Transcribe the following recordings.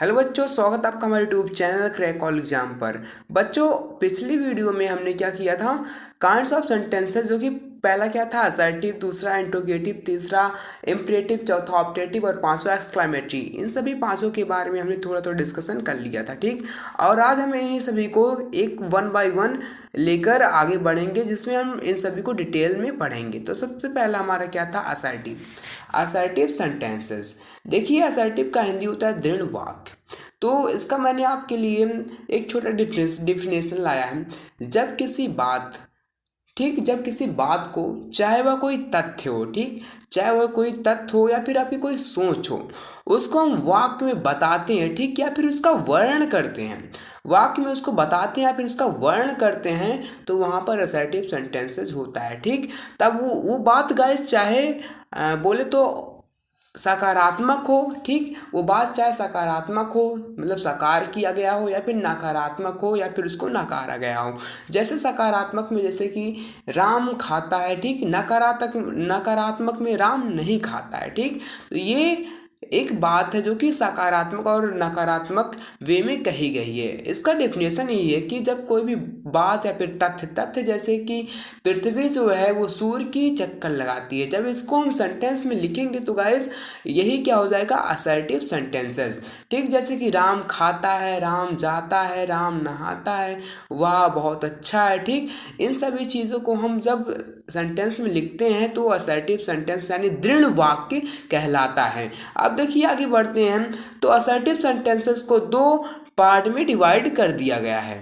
Hello बच्चों, स्वागत है आपका हमारे YouTube channel crack all exam पर। बच्चों, पिछली वीडियो में हमने क्या किया था, काइंड्स ऑफ सेंटेंसेस, जो कि पहला क्या था असर्टिव, दूसरा इंट्रोगेटिव, तीसरा इम्परेटिव, चौथा ऑप्टेटिव और पांचवा एक्सक्लेमेटरी। इन सभी पांचों के बारे में हमने थोड़ा थोड़ा डिस्कशन कर लिया था, ठीक। और आज हम इन सभी को एक वन बाय वन लेकर आगे बढ़ेंगे, जिसमें हम इन सभी को डिटेल में पढ़ेंगे। तो सबसे पहला हमारा क्या था, असर्टिव। असर्टिव सेंटेंसेस, देखिए असर्टिव का हिंदी होता है दृढ़ वाक्य। तो इसका मैंने आपके लिए एक छोटा डिफिनेशन लाया है। जब किसी बात, ठीक, जब किसी बात को, चाहे वह कोई तथ्य हो, ठीक, चाहे वह कोई तथ्य हो या फिर आपकी कोई सोच हो, उसको हम वाक्य में बताते हैं, ठीक, या फिर उसका वर्णन करते हैं, वाक्य में उसको बताते हैं या फिर उसका वर्णन करते हैं, तो वहाँ पर असर्टिव सेंटेंसेस होता है, ठीक। तब वो बात गाइस चाहे बोले तो सकारात्मक हो, ठीक, वो बात चाहे सकारात्मक हो, मतलब साकार किया गया हो, या फिर नकारात्मक हो, या फिर उसको नकारा गया हो। जैसे सकारात्मक में जैसे कि राम खाता है, ठीक, नकारात्मक में राम नहीं खाता है, ठीक। तो ये एक बात है जो कि सकारात्मक और नकारात्मक वे में कही गई है। इसका डेफिनेशन यही है कि जब कोई भी बात या फिर तथ्य जैसे कि पृथ्वी जो है वो सूर्य की चक्कर लगाती है, जब इसको हम सेंटेंस में लिखेंगे तो गाइस यही क्या हो जाएगा, असर्टिव सेंटेंसेस, ठीक। जैसे कि राम खाता है, राम जाता है, राम नहाता है, वाह बहुत अच्छा है, ठीक। इन सभी चीज़ों को हम जब सेंटेंस में लिखते हैं तो असर्टिव सेंटेंस यानी दृढ़ वाक्य कहलाता है। अब देखिए आगे बढ़ते हैं। तो असर्टिव सेंटेंसेस को दो पार्ट में डिवाइड कर दिया गया है।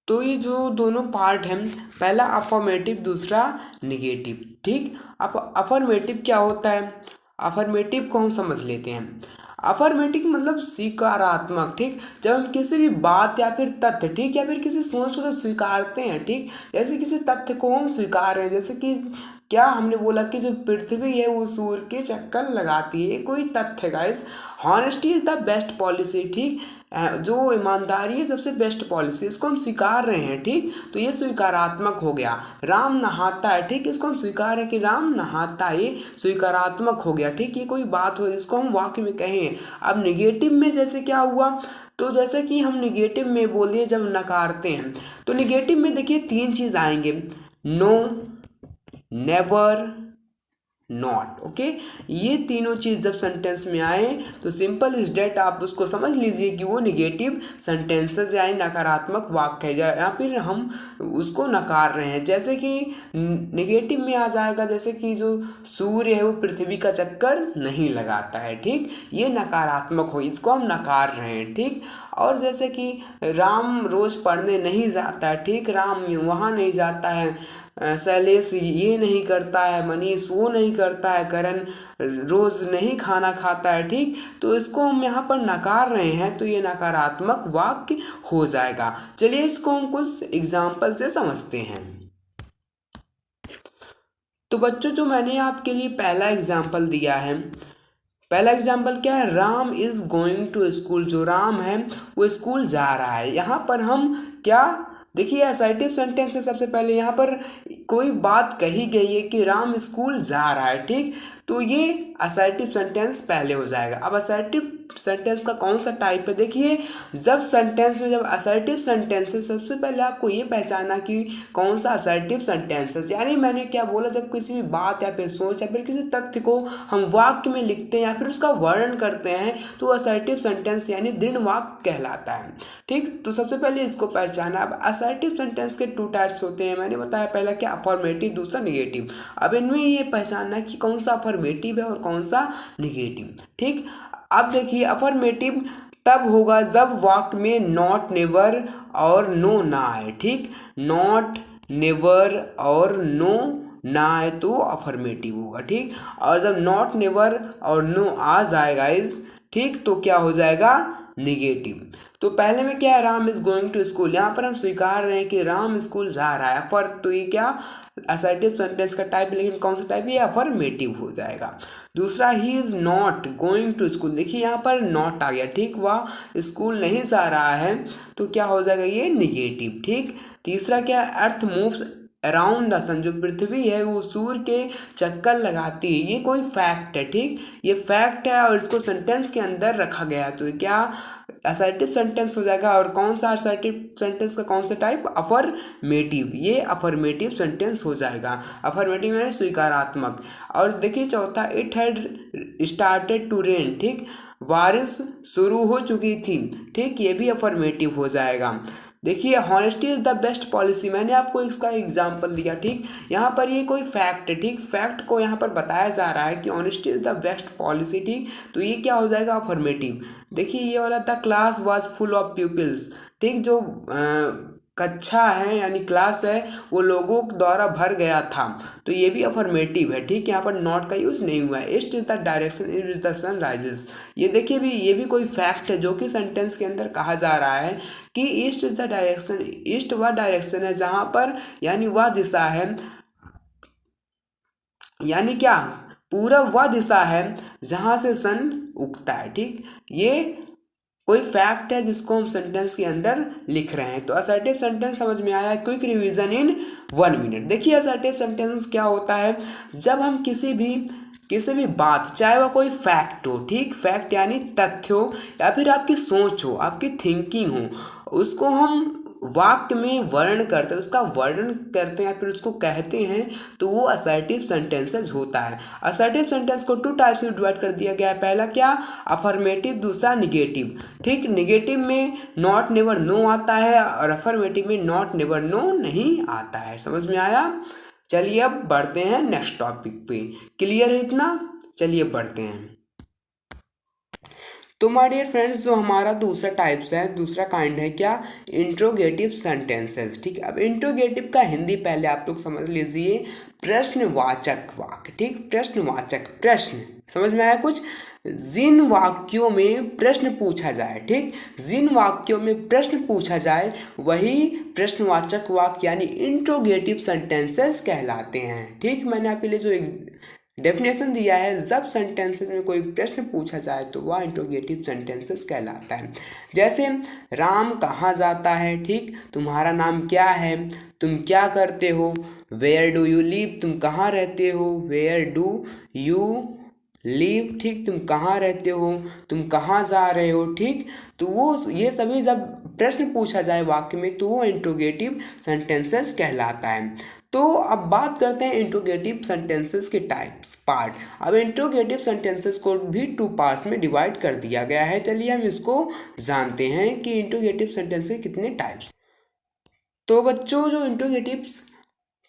तो ये जो दोनों पार्ट हैं, पहला अफर्मेटिव, दूसरा निगेटिव, ठीक। अब अफर्मेटिव क्या होता है, अफर्मेटिव को हम समझ लेते हैं। अफर्मेटिव मतलब सकारात्मक, ठीक। जब हम किसी भी बात या फिर तथ्य, ठीक, या फिर किसी सोच को जब स्वीकारते हैं, ठीक, जैसे किसी तथ्य को हम स्वीकार रहे हैं, जैसे कि क्या हमने बोला कि जो पृथ्वी है वो सूर्य के चक्कर लगाती है, कोई तथ्य guys. Honesty is the best policy, ठीक, जो ईमानदारी है सबसे बेस्ट पॉलिसी, इसको हम स्वीकार रहे हैं, ठीक। तो ये स्वीकारात्मक हो गया। राम नहाता है, ठीक, इसको हम स्वीकार है कि राम नहाता है, ये स्वीकारात्मक हो गया, ठीक। ये कोई बात हो जिसको हम वाक्य में कहें। अब निगेटिव में जैसे क्या हुआ, तो जैसे कि हम निगेटिव में बोलिए जब नकारते हैं, तो निगेटिव में देखिए तीन चीज आएंगे, नो, नेवर, नॉट, ओके। ये तीनों चीज जब सेंटेंस में आए तो सिंपल इज डेट आप उसको समझ लीजिए कि वो निगेटिव सेंटेंसेस यानी नकारात्मक वाक्य है, या फिर हम उसको नकार रहे हैं। जैसे कि निगेटिव में आ जाएगा, जैसे कि जो सूर्य है वो पृथ्वी का चक्कर नहीं लगाता है, ठीक, ये नकारात्मक हो, इसको हम नकार रहे हैं, ठीक। और जैसे कि राम रोज पढ़ने नहीं जाता है, ठीक, राम वहाँ नहीं जाता है, शैलेश ये नहीं करता है, मनीष वो नहीं करता है, करण रोज नहीं खाना खाता है, ठीक। तो इसको हम यहाँ पर नकार रहे हैं, तो ये नकारात्मक वाक्य हो जाएगा। चलिए इसको हम कुछ एग्जाम्पल से समझते हैं। तो बच्चों, जो मैंने आपके लिए पहला एग्जाम्पल दिया है, पहला एग्जाम्पल क्या है, Ram is going to school. जो राम है वो स्कूल जा रहा है। यहाँ पर हम क्या देखिए, असर्टिव सेंटेंस है। सबसे पहले यहाँ पर कोई बात कही गई है कि राम स्कूल जा रहा है, ठीक। तो ये असर्टिव सेंटेंस पहले हो जाएगा। अब असर्टिव सेंटेंस का कौन सा टाइप है, देखिए जब सेंटेंस में जब असर्टिव सेंटेंस है, सबसे पहले आपको ये पहचाना कि कौन सा असर्टिव सेंटेंस है। यानी मैंने क्या बोला, जब किसी भी बात या फिर सोच या फिर किसी तथ्य को हम वाक्य में लिखते हैं या फिर उसका वर्णन करते हैं तो असर्टिव सेंटेंस यानी दृढ़ वाक्य कहलाता है, ठीक। तो सबसे पहले इसको पहचाना। अब असर्टिव सेंटेंस के टू टाइप्स होते हैं, मैंने बताया पहला क्या अफर्मेटिव, दूसरा निगेटिव। अब इनमें ये पहचानना कि कौन सा अफर्मेटिव है और कौन सा निगेटिव, ठीक। अब देखिए अफर्मेटिव तब होगा जब वाक्य में नॉट, नेवर और नो ना आए, ठीक। नॉट, नेवर और नो ना आए तो अफर्मेटिव होगा, ठीक। और जब नॉट, नेवर और नो आ जाएगा इस, ठीक, तो क्या हो जाएगा, निगेटिव। तो पहले में क्या है, Ram is going to school, यहाँ पर हम स्वीकार रहे हैं कि राम स्कूल जा रहा है, फर्क। तो ये क्या असर्टिव सेंटेंस का टाइप, लेकिन कौन सा टाइप, ये अफर्मेटिव हो जाएगा। दूसरा, he is not going to school, देखिए यहाँ पर नॉट आ गया, ठीक, वह स्कूल नहीं जा रहा है, तो क्या हो जाएगा, ये निगेटिव, ठीक। तीसरा क्या, अर्थ मूव्स अराउंड द सन, जो पृथ्वी है वो सूर्य के चक्कर लगाती है। ये कोई फैक्ट है, ठीक, ये फैक्ट है और इसको सेंटेंस के अंदर रखा गया है। तो ये क्या असर्टिव सेंटेंस हो जाएगा। और कौन सा असर्टिव सेंटेंस का कौन सा टाइप, अफर्मेटिव, ये अफर्मेटिव सेंटेंस हो जाएगा। अफर्मेटिव यानी स्वीकारात्मक। और देखिए चौथा, it had started to rain, ठीक, बारिश शुरू हो चुकी थी, ठीक, ये भी अफर्मेटिव हो जाएगा। देखिए honesty is the best policy, मैंने आपको इसका एग्जाम्पल दिया, ठीक, यहाँ पर ये कोई फैक्ट है, ठीक, फैक्ट को यहाँ पर बताया जा रहा है कि honesty is the best policy, ठीक, तो ये क्या हो जाएगा, अफर्मेटिव। देखिए ये वाला था, class was full of peoples, ठीक, जो कक्षा है यानी क्लास है वो लोगों द्वारा भर गया था, तो ये भी अफर्मेटिव है, ठीक, यहाँ पर नॉट का यूज नहीं हुआ है। East is the direction in which the sun rises, ये देखिए भी ये भी कोई फैक्ट है जो कि सेंटेंस के अंदर कहा जा रहा है कि east is the direction, east वह डायरेक्शन है जहाँ पर, यानी वह दिशा है, यानी क्या, पूरब वह दिशा है जहाँ से सन उगता है, ठीक, ये कोई फैक्ट है जिसको हम सेंटेंस के अंदर लिख रहे हैं। तो असर्टिव सेंटेंस समझ में आया। क्विक रिवीजन इन 1 मिनट। देखिए असर्टिव सेंटेंस क्या होता है, जब हम किसी भी बात, चाहे वह कोई फैक्ट हो, ठीक, फैक्ट यानी तथ्य हो या फिर आपकी सोच हो, आपकी थिंकिंग हो, उसको हम वाक्य में वर्णन करते हैं, उसका वर्णन करते हैं या फिर उसको कहते हैं, तो वो असर्टिव सेंटेंसेस होता है। असर्टिव सेंटेंस को 2 टाइप्स में डिवाइड कर दिया गया है। पहला क्या, अफर्मेटिव, दूसरा निगेटिव, ठीक, निगेटिव में नॉट नेवर नो आता है और अफर्मेटिव में नॉट नेवर नो नहीं आता है। समझ में आया। चलिए अब बढ़ते हैं नेक्स्ट टॉपिक पे। क्लियर है इतना, चलिए बढ़ते हैं। तो माय डियर फ्रेंड्स, जो हमारा दूसरा टाइप्स है, दूसरा काइंड है क्या, इंट्रोगेटिव सेंटेंसेस, ठीक। अब इंट्रोगेटिव का हिंदी पहले आप लोग समझ लीजिए, प्रश्नवाचक वाक्य, ठीक, प्रश्नवाचक, प्रश्न, समझ में आया कुछ, जिन वाक्यों में प्रश्न पूछा जाए, ठीक, जिन वाक्यों में प्रश्न पूछा जाए वही प्रश्नवाचक वाक्य यानी इंट्रोगेटिव सेंटेंसेस कहलाते हैं, ठीक। मैंने आपके लिए जो डेफिनेशन दिया है, जब सेंटेंसेस में कोई प्रश्न पूछा जाए तो वह इंट्रोगेटिव सेंटेंसेस कहलाता है। जैसे राम कहाँ जाता है, ठीक, तुम्हारा नाम क्या है, तुम क्या करते हो, वेयर डू यू लिव, तुम कहाँ रहते हो, वेयर डू यू लिव, ठीक, तुम कहाँ रहते हो, तुम कहाँ जा रहे हो, ठीक। तो वो ये सभी जब प्रश्न पूछा जाए वाक्य में तो वो इंट्रोगेटिव सेंटेंसेस कहलाता है। तो अब बात करते हैं इंट्रोगेटिव सेंटेंसेस के टाइप्स, पार्ट। अब इंट्रोगेटिव सेंटेंसेस को भी 2 पार्ट्स में डिवाइड कर दिया गया है। चलिए हम इसको जानते हैं कि इंट्रोगेटिव सेंटेंस के कितने टाइप्स। तो बच्चों, जो इंट्रोगेटिव्स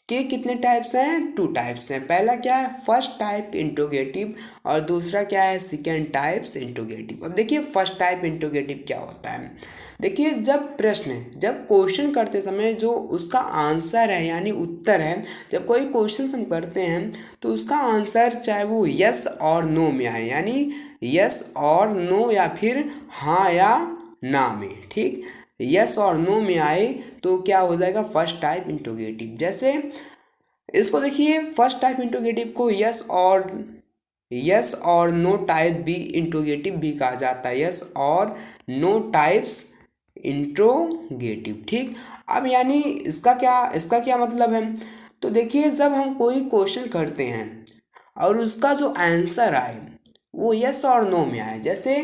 के कितने टाइप्स हैं, 2 टाइप्स हैं। पहला क्या है, फर्स्ट टाइप इंट्रोगेटिव, और दूसरा क्या है, सेकेंड टाइप्स इंट्रोगेटिव। अब देखिए फर्स्ट टाइप इंट्रोगेटिव क्या होता है। देखिए जब क्वेश्चन करते समय जो उसका आंसर है यानी उत्तर है, जब कोई क्वेश्चन हम करते हैं तो उसका आंसर चाहे वो यस और नो में आए, यानी यस और नो या फिर हाँ या ना में, ठीक, यस और नो में आए तो क्या हो जाएगा, फर्स्ट टाइप इंट्रोगेटिव। जैसे इसको देखिए, फर्स्ट टाइप इंट्रोगेटिव को यस और नो टाइप भी इंट्रोगेटिव भी कहा जाता है, यस और नो टाइप्स इंट्रोगेटिव, ठीक। अब यानी इसका क्या मतलब है। तो देखिए जब हम कोई क्वेश्चन करते हैं और उसका जो आंसर आए वो यस और नो में आए, जैसे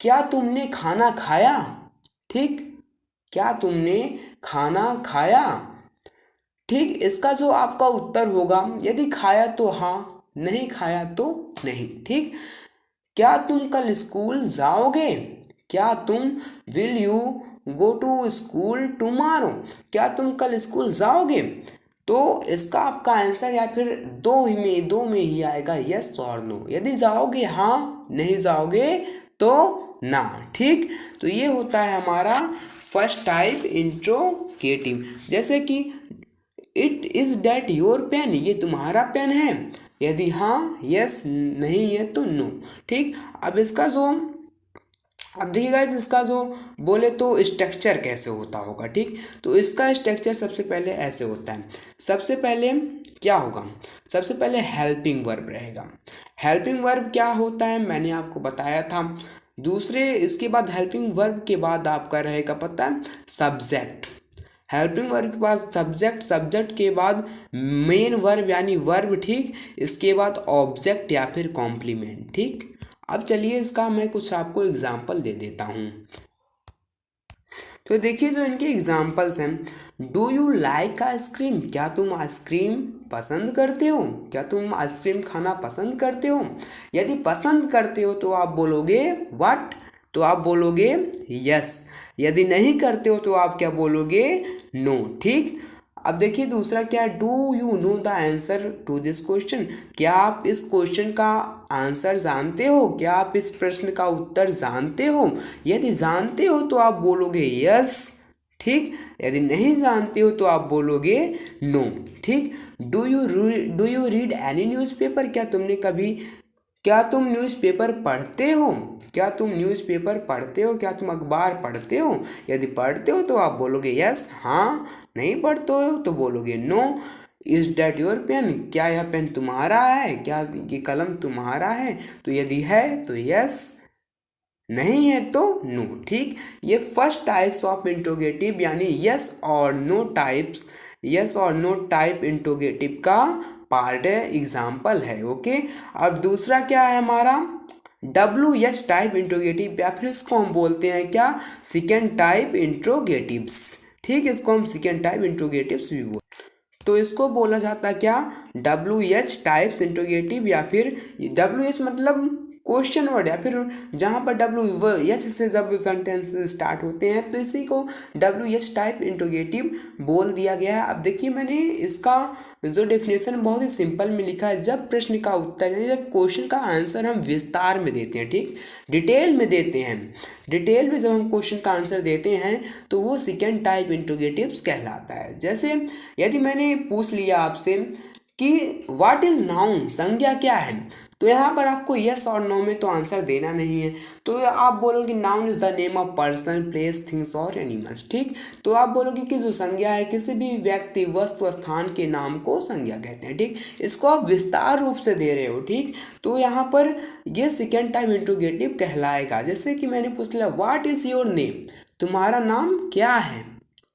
क्या तुमने खाना खाया, ठीक, क्या तुमने खाना खाया, ठीक, इसका जो आपका उत्तर होगा, यदि खाया तो हाँ, नहीं खाया तो नहीं, ठीक। क्या तुम कल स्कूल जाओगे, क्या तुम will you go to school tomorrow, क्या तुम कल स्कूल जाओगे, तो इसका आपका आंसर या फिर दो में ही आएगा, यस और नो। यदि जाओगे हाँ, नहीं जाओगे तो ना, ठीक। तो ये होता है हमारा फर्स्ट टाइप इंट्रोगेटिव। जैसे कि it is that your pen, ये तुम्हारा पेन है, यदि हाँ यस, नहीं है तो नो, ठीक। अब देखिए गाइस, इसका जो बोले तो स्ट्रक्चर कैसे होता होगा, ठीक। तो इसका स्ट्रक्चर सबसे पहले ऐसे होता है। सबसे पहले क्या होगा, सबसे पहले हेल्पिंग वर्ब रहेगा। हेल्पिंग वर्ब क्या होता है मैंने आपको बताया था। दूसरे इसके बाद हेल्पिंग वर्ब के बाद आपका रहेगा पता है सब्जेक्ट, हेल्पिंग वर्ब के पास सब्जेक्ट, सब्जेक्ट के बाद मेन वर्ब यानी वर्ब, ठीक, इसके बाद ऑब्जेक्ट या फिर कॉम्प्लीमेंट, ठीक। अब चलिए इसका मैं कुछ आपको एग्जाम्पल दे देता हूँ। तो देखिए जो इनके एग्जाम्पल्स हैं, डू यू लाइक आइसक्रीम, क्या तुम आइसक्रीम पसंद करते हो, क्या तुम आइसक्रीम खाना पसंद करते हो। यदि पसंद करते हो तो आप बोलोगे व्हाट, तो आप बोलोगे यस। यदि नहीं करते हो तो आप क्या बोलोगे, नो, ठीक। अब देखिए दूसरा क्या है, do you know the answer to this question, क्या आप इस क्वेश्चन का आंसर जानते हो, क्या आप इस प्रश्न का उत्तर जानते हो। यदि जानते हो तो आप बोलोगे यस, ठीक। यदि नहीं जानते हो तो आप बोलोगे नो, ठीक। Do you read any newspaper, क्या तुमने कभी, क्या तुम न्यूज़पेपर पढ़ते हो, क्या तुम न्यूज़पेपर पढ़ते हो, क्या तुम अखबार पढ़ते हो। यदि पढ़ते हो तो आप बोलोगे यस, हाँ। नहीं पढ़ते हो तो बोलोगे no. Is that your pen, क्या यह पेन तुम्हारा है, क्या ये कलम तुम्हारा है। तो यदि है तो यस, नहीं है तो नो, ठीक। ये फर्स्ट टाइप्स ऑफ इंट्रोगेटिव यानी यस और नो टाइप्स, यस और नो टाइप इंट्रोगेटिव का पार्ट है, एग्जाम्पल है, ओके। अब दूसरा क्या है हमारा, डब्ल्यू एच टाइप इंट्रोगेटिव या फिर इसको हम बोलते हैं क्या, सेकेंड टाइप इंट्रोगेटिव्स, ठीक। इसको हम सेकेंड टाइप इंट्रोगेटिव्स भी बोलते हैं। तो इसको बोला जाता है क्या, डब्ल्यू एच टाइप्स इंट्रोगेटिव, या फिर डब्ल्यू एच मतलब क्वेश्चन वर्ड, या फिर जहाँ पर डब्ल्यू एच से जब सेंटेंस स्टार्ट होते हैं तो इसी को डब्ल्यू एच टाइप इंट्रोगेटिव बोल दिया गया है। अब देखिए मैंने इसका जो डेफिनेशन बहुत ही सिंपल में लिखा है, जब प्रश्न का उत्तर यानी जब क्वेश्चन का आंसर हम विस्तार में देते हैं, ठीक, डिटेल में देते हैं, डिटेल में जब हम क्वेश्चन का आंसर देते हैं तो वो सेकेंड टाइप इंट्रोगेटिव्स कहलाता है। जैसे यदि मैंने पूछ लिया आपसे कि व्हाट इज नाउन, संज्ञा क्या है, तो यहाँ पर आपको यस और नो में तो आंसर देना नहीं है, तो आप बोलोगे noun is the name of person, place, things और एनिमल्स, ठीक। तो आप बोलोगे कि जो संज्ञा है किसी भी व्यक्ति, वस्तु, स्थान के नाम को संज्ञा कहते हैं, ठीक। इसको आप विस्तार रूप से दे रहे हो, ठीक। तो यहाँ पर ये सेकेंड टाइप इंट्रोगेटिव कहलाएगा। जैसे कि मैंने पूछ लिया व्हाट इज योर नेम, तुम्हारा नाम क्या है,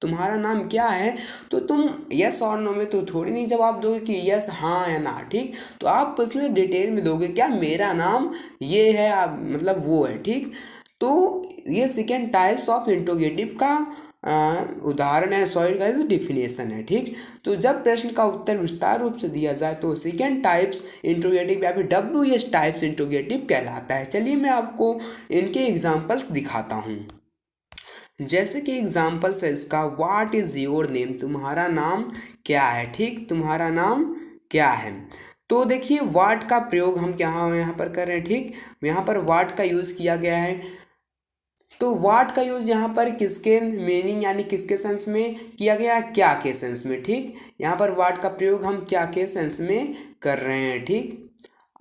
तुम्हारा नाम क्या है, तो तुम यस और नो में तो थोड़ी नहीं जवाब दोगे कि यस, हाँ या ना, ठीक। तो आप उसमें डिटेल में दोगे क्या, मेरा नाम ये है, आप मतलब वो है, ठीक। तो ये सेकेंड टाइप्स ऑफ इंट्रोगेटिव का उदाहरण है, सॉरी गाइस डिफिनेशन है, ठीक। तो जब प्रश्न का उत्तर विस्तार रूप से दिया जाए तो सेकेंड टाइप्स इंट्रोगेटिव या फिर डब्ल्यू एच टाइप्स इंट्रोगेटिव कहलाता है। चलिए मैं आपको इनके एग्जाम्पल्स दिखाता हूँ। जैसे कि एग्जाम्पल्स है इसका, व्हाट इज योर नेम, तुम्हारा नाम क्या है, ठीक, तुम्हारा नाम क्या है। तो देखिए व्हाट का प्रयोग हम क्या यहाँ पर कर रहे हैं, ठीक, यहाँ पर व्हाट का यूज़ किया गया है। तो व्हाट का यूज़ यहाँ पर किसके मीनिंग यानी किसके सेंस में किया गया है, क्या के सेंस में, ठीक। यहाँ पर व्हाट का प्रयोग हम क्या के सेंस में कर रहे हैं, ठीक।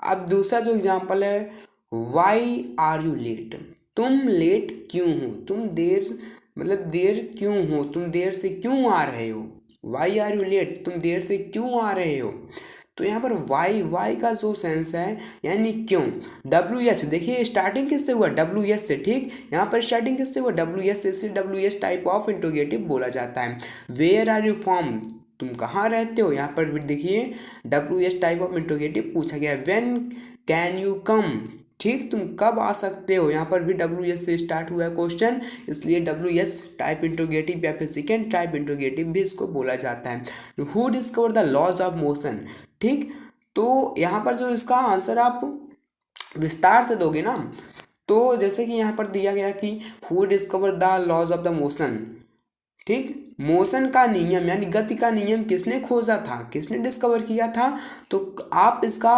अब दूसरा जो एग्जाम्पल है, वाई आर यू लेट, तुम लेट क्यों हो, तुम देर मतलब देर क्यों हो, तुम देर से क्यों आ रहे हो। वाई आर यू लेट, तुम देर से क्यों आ रहे हो। तो यहाँ पर वाई का जो सेंस है यानी क्यों, डब्ल्यू एच, देखिए स्टार्टिंग किससे हुआ, डब्ल्यू एच से, ठीक। यहाँ पर स्टार्टिंग किससे हुआ, डब्ल्यू एच से, इसे W H type of interrogative बोला जाता है। वेयर आर यू फ्रॉम, तुम कहाँ रहते हो, यहाँ पर भी देखिए W H type of interrogative पूछा गया है। व्हेन कैन यू कम, ठीक, तुम कब आ सकते हो, यहाँ पर भी डब्ल्यू एच से स्टार्ट हुआ है क्वेश्चन, इसलिए डब्ल्यू एच टाइप इंट्रोगेटिव या फिर सेकेंड टाइप इंट्रोगेटिव भी इसको बोला जाता है। Who discover the laws of motion, ठीक। तो यहाँ पर जो इसका आंसर आप विस्तार से दोगे ना, तो जैसे कि यहाँ पर दिया गया कि who discover the laws of the motion, ठीक, मोशन का नियम यानी गति का नियम किसने खोजा था, किसने डिस्कवर किया था, तो आप इसका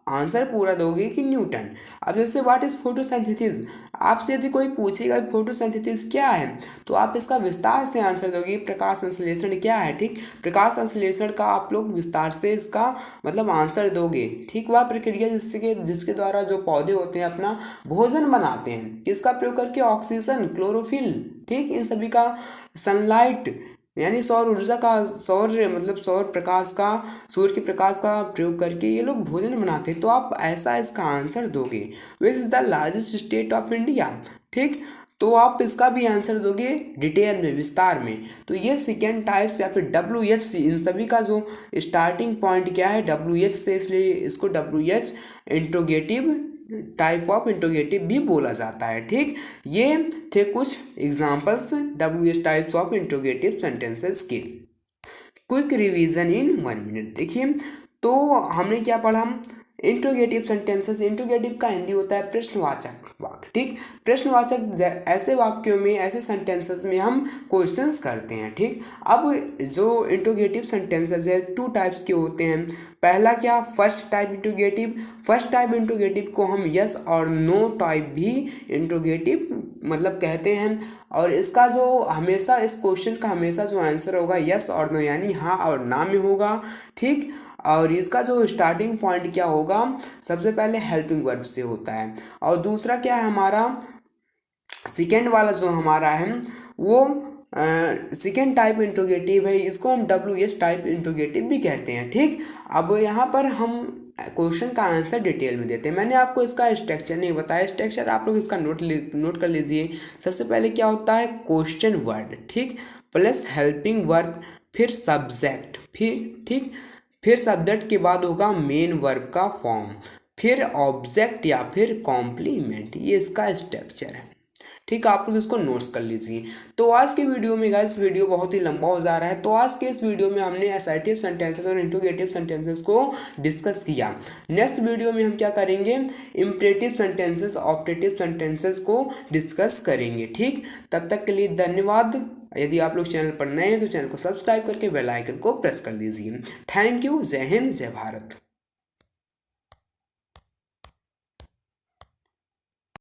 आंसर पूरा दोगे कि न्यूटन। अब जैसे व्हाट इज फोटोसिंथेसिस, आपसे यदि कोई पूछेगा फोटोसिंथेसिस क्या है तो आप इसका विस्तार से आंसर दोगे प्रकाश संश्लेषण क्या है, ठीक। प्रकाश संश्लेषण का आप लोग विस्तार से इसका मतलब आंसर दोगे, ठीक। वह प्रक्रिया जिसके द्वारा जो पौधे होते हैं अपना भोजन बनाते हैं, किसका प्रयोग करके, ऑक्सीजन, क्लोरोफिल, ठीक, इन सभी का, सनलाइट यानी सौर ऊर्जा का, सौर प्रकाश का, सूर्य के प्रकाश का प्रयोग करके ये लोग भोजन बनाते हैं। तो आप ऐसा इसका आंसर दोगे। Which is the largest state of India, ठीक। तो आप इसका भी आंसर दोगे डिटेल में, विस्तार में। तो ये सेकेंड टाइप्स या फिर WH, इन सभी का जो स्टार्टिंग पॉइंट क्या है WH से, इसलिए इसको WH interrogative type of interrogative भी बोला जाता है। ठीक, ये थे कुछ examples WH types of interrogative sentences के। क्विक रिवीजन इन 1 मिनट। देखिए, तो हमने क्या पढ़ा, इंट्रोगेटिव सेंटेंसेस। इंट्रोगेटिव का हिंदी होता है प्रश्नवाचक वाक्य। ठीक, प्रश्नवाचक ऐसे वाक्यों में, ऐसे सेंटेंसेस में हम क्वेश्चंस करते हैं। ठीक, अब जो इंट्रोगेटिव सेंटेंसेस है 2 टाइप्स के होते हैं। पहला क्या, first type interrogative. First type interrogative को हम यस और नो टाइप भी इंट्रोगेटिव मतलब कहते हैं। और इसका जो हमेशा, इस क्वेश्चन का हमेशा जो आंसर होगा यस और नो, यानी हाँ और ना में होगा। ठीक, और इसका जो स्टार्टिंग पॉइंट क्या होगा, सबसे पहले हेल्पिंग वर्ब से होता है। और दूसरा क्या है हमारा, सेकेंड वाला जो हमारा है वो सेकेंड टाइप इंट्रोगेटिव है, इसको हम WH टाइप इंट्रोगेटिव भी कहते हैं। ठीक, अब यहाँ पर हम क्वेश्चन का आंसर डिटेल में देते हैं। मैंने आपको इसका स्ट्रक्चर नहीं बताया, स्ट्रक्चर आप लोग इसका नोट कर लीजिए। सबसे पहले क्या होता है, क्वेश्चन वर्ड, ठीक, प्लस हेल्पिंग वर्ब, फिर सब्जेक्ट, फिर सब्जेक्ट के बाद होगा मेन वर्ब का फॉर्म, फिर ऑब्जेक्ट या फिर कॉम्प्लीमेंट। ये इसका स्ट्रक्चर है। ठीक, आप लोग इसको नोट्स कर लीजिए। तो आज के वीडियो में गाइस, वीडियो बहुत ही लंबा हो जा रहा है, तो आज के इस वीडियो में हमने असर्टिव सेंटेंसेस और इंट्रोगेटिव सेंटेंसेस को डिस्कस किया। नेक्स्ट वीडियो में हम क्या करेंगे, इंपरेटिव सेंटेंसेस, ऑप्टेटिव सेंटेंसेस को डिस्कस करेंगे। ठीक, तब तक के लिए धन्यवाद। यदि आप लोग चैनल पर नए हैं तो चैनल को सब्सक्राइब करके बेल आइकन को प्रेस कर लीजिए। Thank you. जय हिंद, जय भारत।